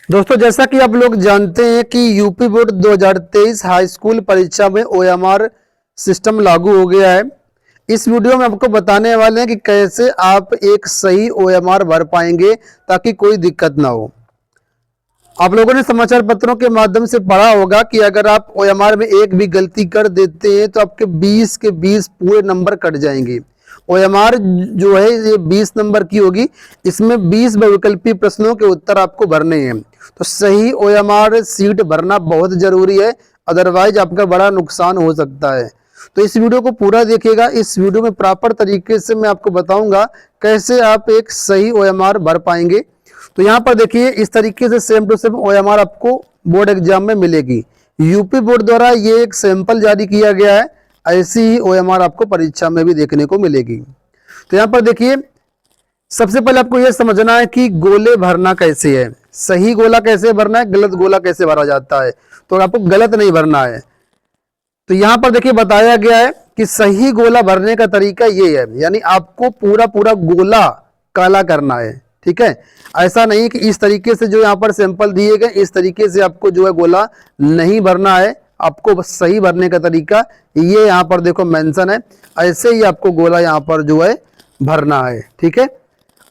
दोस्तों, जैसा कि आप लोग जानते हैं कि यूपी बोर्ड 2023 हाई स्कूल परीक्षा में ओएमआर सिस्टम लागू हो गया है। इस वीडियो में आपको बताने वाले हैं कि कैसे आप एक सही ओएमआर भर पाएंगे ताकि कोई दिक्कत ना हो। आप लोगों ने समाचार पत्रों के माध्यम से पढ़ा होगा कि अगर आप ओएमआर में एक भी गलती कर देते हैं तो आपके 20 के 20 पूरे नंबर कट जाएंगे। ओएमआर जो है ये 20 नंबर की होगी। इसमें 20 बहुविकल्पी प्रश्नों के उत्तर आपको भरने हैं। तो सही ओएमआर सीट भरना बहुत जरूरी है, अदरवाइज आपका बड़ा नुकसान हो सकता है। तो इस वीडियो को पूरा देखिएगा। इस वीडियो में प्रॉपर तरीके से मैं आपको बताऊंगा कैसे आप एक सही ओएमआर भर पाएंगे। तो यहाँ पर देखिए, इस तरीके से सेम टू सेम ओएमआर आपको बोर्ड एग्जाम में मिलेगी। यूपी बोर्ड द्वारा ये एक सैंपल जारी किया गया है, ऐसी ही ओएमआर आपको परीक्षा में भी देखने को मिलेगी। तो यहाँ पर देखिए, सबसे पहले आपको यह समझना है कि गोले भरना कैसे है। सही गोला कैसे भरना है, गलत गोला कैसे भरा जाता है। तो आपको गलत नहीं भरना है। तो यहाँ पर देखिए बताया गया है कि सही गोला भरने का तरीका ये है, यानी आपको पूरा पूरा गोला काला करना है। ठीक है, ऐसा नहीं कि इस तरीके से जो यहाँ पर सैंपल दिए गए इस तरीके से आपको जो है गोला नहीं भरना है। आपको बस सही भरने का तरीका ये यहाँ पर देखो मेंशन है, ऐसे ही आपको गोला यहाँ पर जो है भरना है। ठीक है,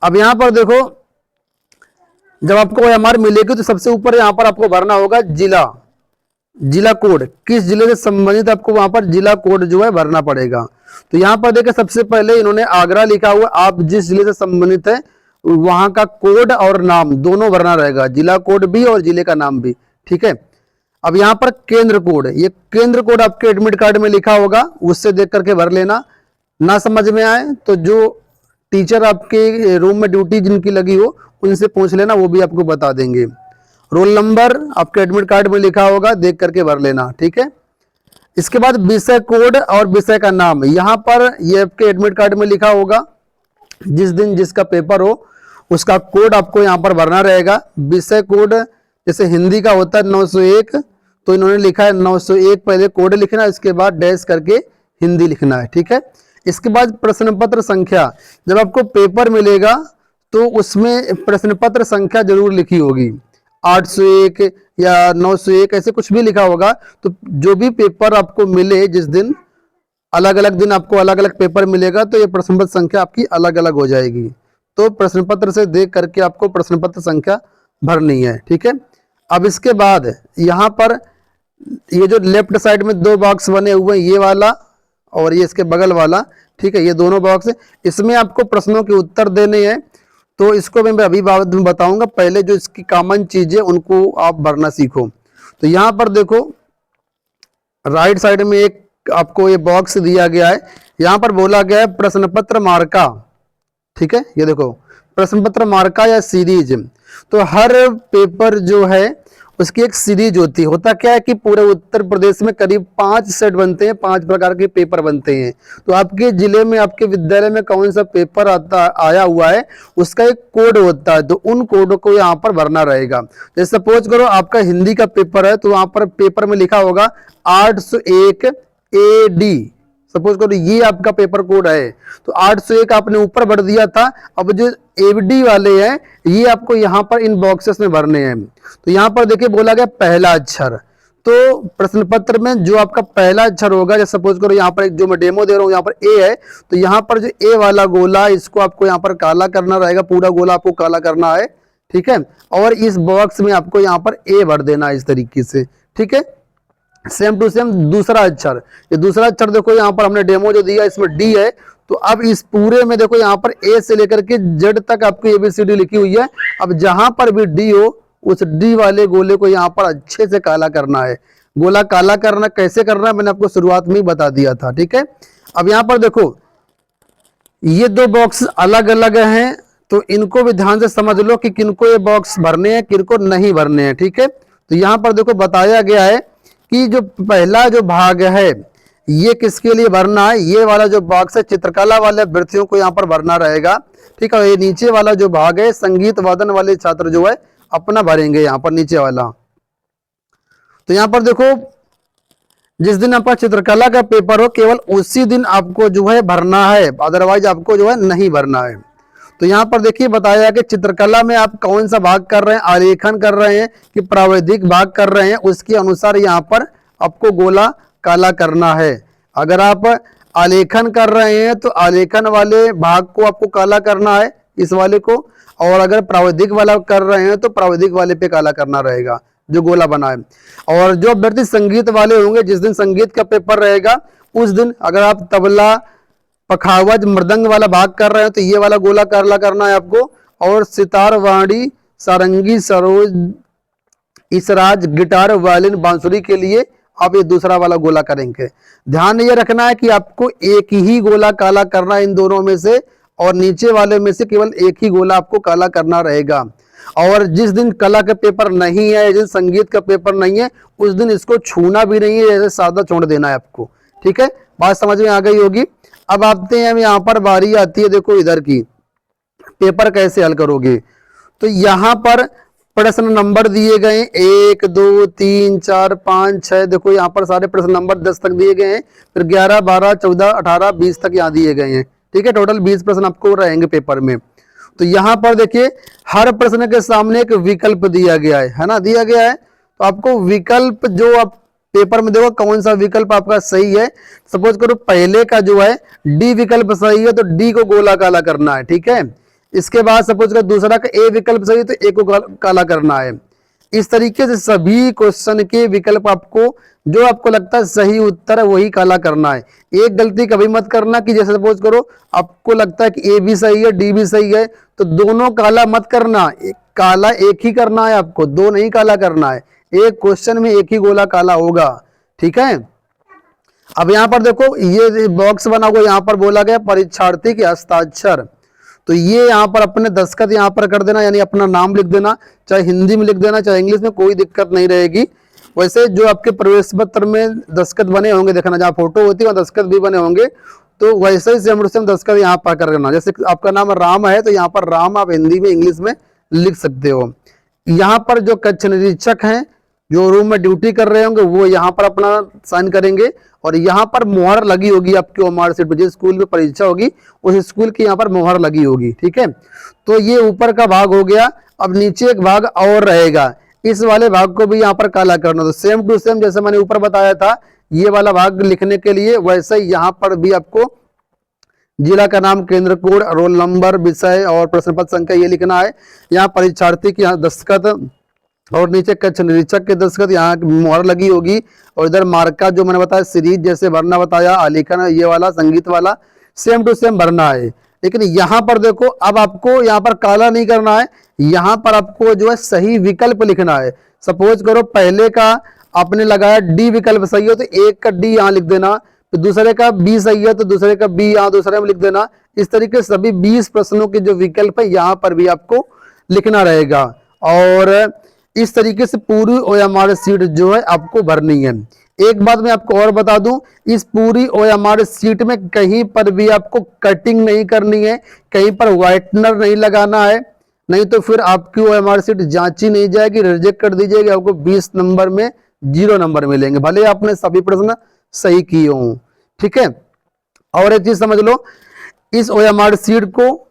अब यहाँ पर देखो, जब आपको ओएमआर मिलेगी तो सबसे ऊपर यहाँ पर आपको भरना होगा जिला कोड। किस जिले से संबंधित आपको वहां पर जिला कोड जो है भरना पड़ेगा। तो यहाँ पर देखिए, सबसे पहले इन्होंने आगरा लिखा हुआ। आप जिस जिले से संबंधित है वहां का कोड और नाम दोनों भरना रहेगा, जिला कोड भी और जिले का नाम भी। ठीक है, अब यहाँ पर केंद्र कोड, ये केंद्र कोड आपके एडमिट कार्ड में लिखा होगा, उससे देख करके भर लेना। ना समझ में आए तो जो टीचर आपके रूम में ड्यूटी जिनकी लगी हो उनसे पूछ लेना, वो भी आपको बता देंगे। रोल नंबर आपके एडमिट कार्ड में लिखा होगा, देख करके भर लेना। ठीक है, इसके बाद विषय कोड और विषय का नाम, यहाँ पर ये आपके एडमिट कार्ड में लिखा होगा। जिस दिन जिसका पेपर हो उसका कोड आपको यहाँ पर भरना रहेगा। विषय कोड जैसे हिंदी का होता है 901, तो इन्होंने लिखा है 901 पहले कोड लिखना, इसके बाद डैश करके हिंदी लिखना है। ठीक है, इसके बाद प्रश्न पत्र संख्या, जब आपको पेपर मिलेगा तो उसमें प्रश्न पत्र संख्या जरूर लिखी होगी, 801 या 901 ऐसे कुछ भी लिखा होगा। तो जो भी पेपर आपको मिले, जिस दिन अलग अलग दिन आपको अलग अलग पेपर मिलेगा, तो ये प्रश्न पत्र संख्या आपकी अलग अलग हो जाएगी। तो प्रश्न पत्र से देख करके आपको प्रश्न पत्र संख्या भरनी है। ठीक है, अब इसके बाद यहाँ पर ये जो लेफ्ट साइड में दो बॉक्स बने हुए हैं, ये वाला और ये इसके बगल वाला, ठीक है, ये दोनों बॉक्स है, इसमें आपको प्रश्नों के उत्तर देने हैं। तो इसको मैं अभी बाद में बताऊंगा, पहले जो इसकी कॉमन चीजें उनको आप भरना सीखो। तो यहाँ पर देखो, राइट साइड में एक आपको ये बॉक्स दिया गया है, यहाँ पर बोला गया है प्रश्न पत्र मार्का। ठीक है, ये देखो प्रश्न पत्र मार्का या सीरीज। तो हर पेपर जो है उसकी एक सीरीज होती है। होता क्या है कि पूरे उत्तर प्रदेश में करीब 5 सेट बनते हैं, 5 प्रकार के पेपर बनते हैं। तो आपके जिले में, आपके विद्यालय में कौन सा पेपर आया हुआ है उसका एक कोड होता है, तो उन कोड को यहाँ पर भरना रहेगा। जैसे सपोज करो आपका हिंदी का पेपर है, तो वहां पर पेपर में लिखा होगा 801 AD। सपोज करो ये आपका पेपर कोड है, तो 801 आपने ऊपर भर दिया था। अब जो एडी वाले हैं ये आपको यहाँ पर इन बॉक्सेस में भरने हैं। तो यहाँ पर देखिए बोला गया पहला अक्षर, तो प्रश्न पत्र में जो आपका पहला अक्षर होगा, जैसे सपोज करो यहाँ पर एक जो मैं डेमो दे रहा हूँ यहाँ पर ए है, तो यहाँ पर जो ए वाला गोला इसको आपको यहाँ पर काला करना रहेगा, पूरा गोला आपको काला करना है। ठीक है, और इस बॉक्स में आपको यहाँ पर ए भर देना है इस तरीके से। ठीक है, सेम टू सेम दूसरा अक्षर, ये दूसरा अक्षर देखो यहाँ पर हमने डेमो जो दिया इसमें डी है, तो अब इस पूरे में देखो यहाँ पर ए से लेकर के जेड तक आपकी ABCD लिखी हुई है। अब जहां पर भी डी हो उस डी वाले गोले को यहाँ पर अच्छे से काला करना है। गोला काला करना कैसे करना है मैंने आपको शुरुआत में ही बता दिया था। ठीक है, अब यहाँ पर देखो ये दो बॉक्स अलग अलग हैं, तो इनको भी ध्यान से समझ लो कि किनको ये बॉक्स भरने हैं किनको नहीं भरने हैं। ठीक है, तो यहाँ पर देखो बताया गया है कि जो पहला जो भाग है ये किसके लिए भरना है, ये वाला जो बॉक्स है चित्रकला वाले अभ्यर्थियों को यहाँ पर भरना रहेगा। ठीक है, ये नीचे वाला जो भाग है संगीत वादन वाले छात्र जो है अपना भरेंगे यहाँ पर नीचे वाला। तो यहाँ पर देखो जिस दिन आपका चित्रकला का पेपर हो केवल उसी दिन आपको जो है भरना है, अदरवाइज आपको जो है नहीं भरना है। तो यहाँ पर देखिए बताया कि चित्रकला में आप कौन सा भाग कर रहे हैं, आलेखन कर रहे हैं कि प्राविधिक भाग कर रहे हैं, उसके अनुसार यहाँ पर आपको गोला काला करना है। अगर आप आलेखन कर रहे हैं तो आलेखन वाले भाग को आपको काला करना है, इस वाले को, और अगर प्राविधिक वाला कर रहे हैं तो प्राविधिक वाले पे काला करना रहेगा जो गोला बना है। और जो अभ्यर्थी संगीत वाले होंगे, जिस दिन संगीत का पेपर रहेगा उस दिन अगर आप तबला, पखावज, मृदंग वाला भाग कर रहे हैं तो ये वाला गोला काला करना है आपको। और सितार, वाणी, सारंगी, सरोज, इसराज, गिटार, वायलिन, बांसुरी के लिए आप ये दूसरा वाला गोला करेंगे। ध्यान ये रखना है कि आपको एक ही गोला काला करना है इन दोनों में से, और नीचे वाले में से केवल एक ही गोला आपको काला करना रहेगा। और जिस दिन कला का पेपर नहीं है, जिस दिन संगीत का पेपर नहीं है, उस दिन इसको छूना भी नहीं है, जैसे सादा छोड़ देना है आपको। ठीक है, बात समझ में आ गई होगी। अब आते हैं, यहाँ पर बारी आती है देखो इधर की, पेपर कैसे हल करोगे। तो यहाँ पर प्रश्न नंबर दिए गए 1 2 3 4 5 6, देखो यहाँ पर सारे प्रश्न नंबर 10 तक दिए गए हैं, फिर 11 12 14 18 20 तक यहाँ दिए गए हैं। ठीक है, टोटल 20 प्रश्न आपको रहेंगे पेपर में। तो यहाँ पर देखिए हर प्रश्न के सामने एक विकल्प दिया गया है ना, दिया गया है। तो आपको विकल्प जो आप पेपर में देखो कौन सा विकल्प आपका सही है। सपोज करो पहले का जो है डी विकल्प सही है तो डी को गोला काला करना है। ठीक है, इसके बाद सपोज करो दूसरा का ए विकल्प सही है तो ए को काला करना है। इस तरीके से सभी क्वेश्चन के विकल्प आपको जो आपको लगता है सही उत्तर है वही काला करना है। एक गलती कभी मत करना कि जैसे सपोज करो आपको लगता है कि ए भी सही है डी भी सही है तो दोनों काला मत करना, काला एक ही करना है आपको, दो नहीं काला करना है। एक क्वेश्चन में एक ही गोला काला होगा। ठीक है, अब यहां पर देखो ये बॉक्स बना हुआ, यहां पर बोला गया परीक्षार्थी के हस्ताक्षर। तो ये यहाँ पर अपने दस्तखत यहाँ पर कर देना, यानी अपना नाम लिख देना, चाहे हिंदी में लिख देना चाहे इंग्लिश में, कोई दिक्कत नहीं रहेगी। वैसे जो आपके प्रवेश पत्र में दस्तखत बने होंगे, देखना जहाँ फोटो होती है वहाँ दस्तखत भी बने होंगे, तो वैसे ही सेम टू सेम दस्तखत यहाँ पर कर देना। जैसे आपका नाम राम है तो यहाँ पर राम आप हिंदी में इंग्लिश में लिख सकते हो। यहाँ पर जो कक्ष निरीक्षक हैं जो रूम में ड्यूटी कर रहे होंगे वो यहाँ पर अपना साइन करेंगे, और यहाँ पर मुहर लगी होगी आपकी ओएमआर शीट पर, जिस स्कूल में परीक्षा होगी उस स्कूल की यहाँ पर मुहर लगी होगी। ठीक है, तो ये ऊपर का भाग हो गया। अब नीचे एक भाग और रहेगा, इस वाले भाग को भी यहाँ पर काला करना। तो सेम टू सेम जैसे मैंने ऊपर बताया था ये वाला भाग लिखने के लिए, वैसे ही यहाँ पर भी आपको जिला का नाम, केंद्र कोड, रोल नंबर, विषय और प्रश्न पत्र संख्या ये लिखना है। यहाँ परीक्षार्थी की यहाँ दस्तखत और नीचे कक्ष निरीक्षक के दस्तखत, यहाँ मुहर लगी होगी। और इधर मार्का जो मैंने बताया सीरीज जैसे भरना बताया, आलेखन ये वाला, संगीत वाला सेम टू सेम भरना है। लेकिन यहाँ पर देखो अब आपको यहाँ पर काला नहीं करना है, यहाँ पर आपको जो है सही विकल्प लिखना है। सपोज करो पहले का आपने लगाया डी विकल्प सही हो तो एक का डी यहाँ लिख देना, तो दूसरे का बी सही है तो दूसरे का बी यहाँ दूसरे में लिख देना। इस तरीके से सभी 20 प्रश्नों के जो विकल्प है यहाँ पर भी आपको लिखना रहेगा। और इस तरीके से पूरी ओएमआर शीट जो है आपको भरनी है। एक बात मैं आपको और बता दूं, इस पूरी ओएमआर शीट में कहीं पर भी आपको कटिंग नहीं करनी है, कहीं पर व्हाइटनर नहीं लगाना है, नहीं तो फिर आपकी ओएमआर शीट जांची नहीं जाएगी, रिजेक्ट कर दी जाएगी। आपको 20 नंबर में 0 नंबर मिलेंगे, भले आपने सभी प्रश्न सही किए हों। ठीक है, और एक चीज समझ लो, इस ओएमआर शीट को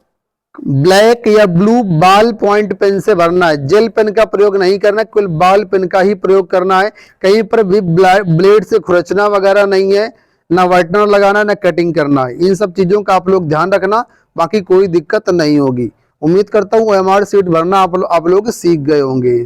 ब्लैक या ब्लू बॉल पॉइंट पेन से भरना है, जेल पेन का प्रयोग नहीं करना है, केवल बॉल पेन का ही प्रयोग करना है। कहीं पर भी ब्लेड से खुरचना वगैरह नहीं है, ना व्हाइटनर लगाना, ना कटिंग करना है। इन सब चीजों का आप लोग ध्यान रखना, बाकी कोई दिक्कत नहीं होगी। उम्मीद करता हूँ ओएमआर शीट भरना आप लोग सीख गए होंगे।